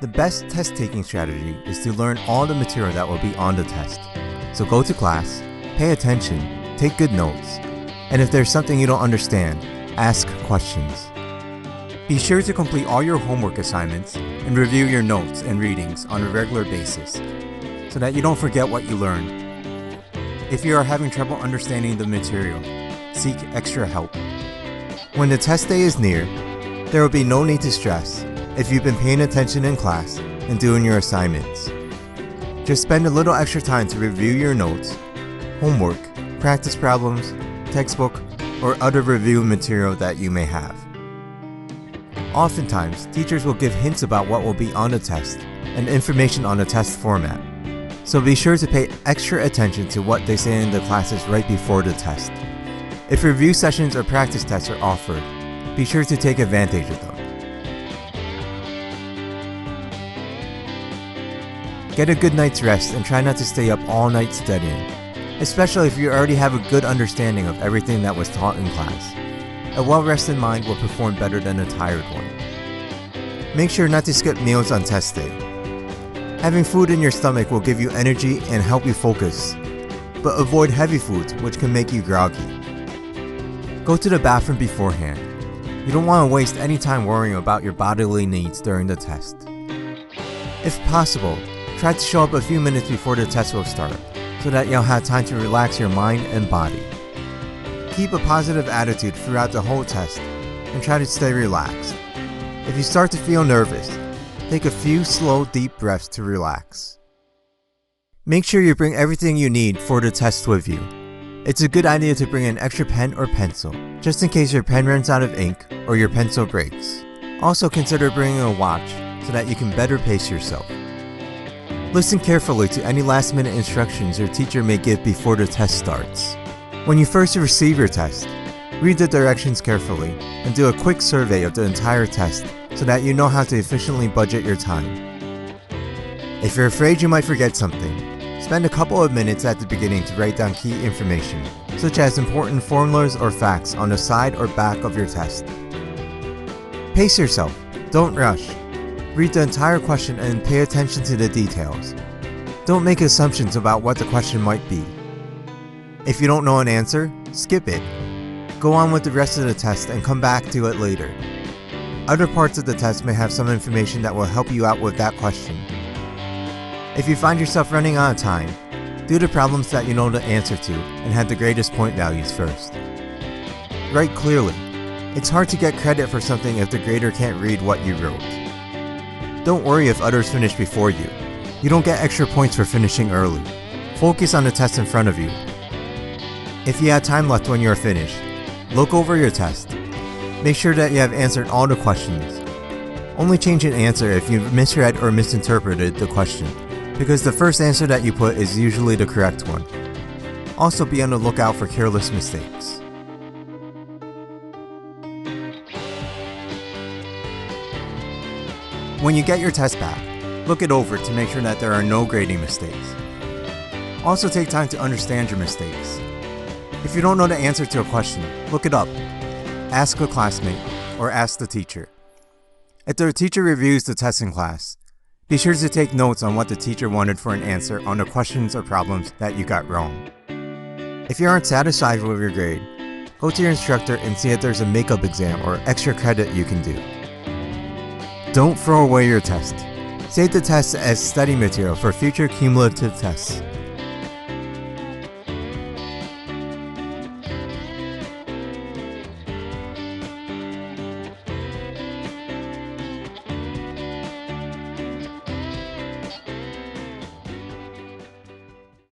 The best test-taking strategy is to learn all the material that will be on the test. So go to class, pay attention, take good notes, and if there's something you don't understand, ask questions. Be sure to complete all your homework assignments and review your notes and readings on a regular basis so that you don't forget what you learned. If you are having trouble understanding the material, seek extra help. When the test day is near, there will be no need to stress if you've been paying attention in class and doing your assignments. Just spend a little extra time to review your notes, homework, practice problems, textbook, or other review material that you may have. Oftentimes, teachers will give hints about what will be on the test and information on the test format, so be sure to pay extra attention to what they say in the classes right before the test. If review sessions or practice tests are offered, be sure to take advantage of them. Get a good night's rest and try not to stay up all night studying, especially if you already have a good understanding of everything that was taught in class. A well-rested mind will perform better than a tired one. Make sure not to skip meals on test day. Having food in your stomach will give you energy and help you focus, but avoid heavy foods which can make you groggy. Go to the bathroom beforehand. You don't want to waste any time worrying about your bodily needs during the test. If possible, try to show up a few minutes before the test will start so that you'll have time to relax your mind and body. Keep a positive attitude throughout the whole test and try to stay relaxed. If you start to feel nervous, take a few slow, deep breaths to relax. Make sure you bring everything you need for the test with you. It's a good idea to bring an extra pen or pencil, just in case your pen runs out of ink or your pencil breaks. Also consider bringing a watch so that you can better pace yourself. Listen carefully to any last-minute instructions your teacher may give before the test starts. When you first receive your test, read the directions carefully and do a quick survey of the entire test so that you know how to efficiently budget your time. If you're afraid you might forget something, spend a couple of minutes at the beginning to write down key information, such as important formulas or facts on the side or back of your test. Pace yourself, don't rush. Read the entire question and pay attention to the details. Don't make assumptions about what the question might be. If you don't know an answer, skip it. Go on with the rest of the test and come back to it later. Other parts of the test may have some information that will help you out with that question. If you find yourself running out of time, do the problems that you know the answer to and have the greatest point values first. Write clearly. It's hard to get credit for something if the grader can't read what you wrote. Don't worry if others finish before you. You don't get extra points for finishing early. Focus on the test in front of you. If you have time left when you are finished, look over your test. Make sure that you have answered all the questions. Only change an answer if you've misread or misinterpreted the question, because the first answer that you put is usually the correct one. Also be on the lookout for careless mistakes. When you get your test back, look it over to make sure that there are no grading mistakes. Also take time to understand your mistakes. If you don't know the answer to a question, look it up. Ask a classmate or ask the teacher. If the teacher reviews the test in class, be sure to take notes on what the teacher wanted for an answer on the questions or problems that you got wrong. If you aren't satisfied with your grade, go to your instructor and see if there's a makeup exam or extra credit you can do. Don't throw away your test. Save the test as study material for future cumulative tests.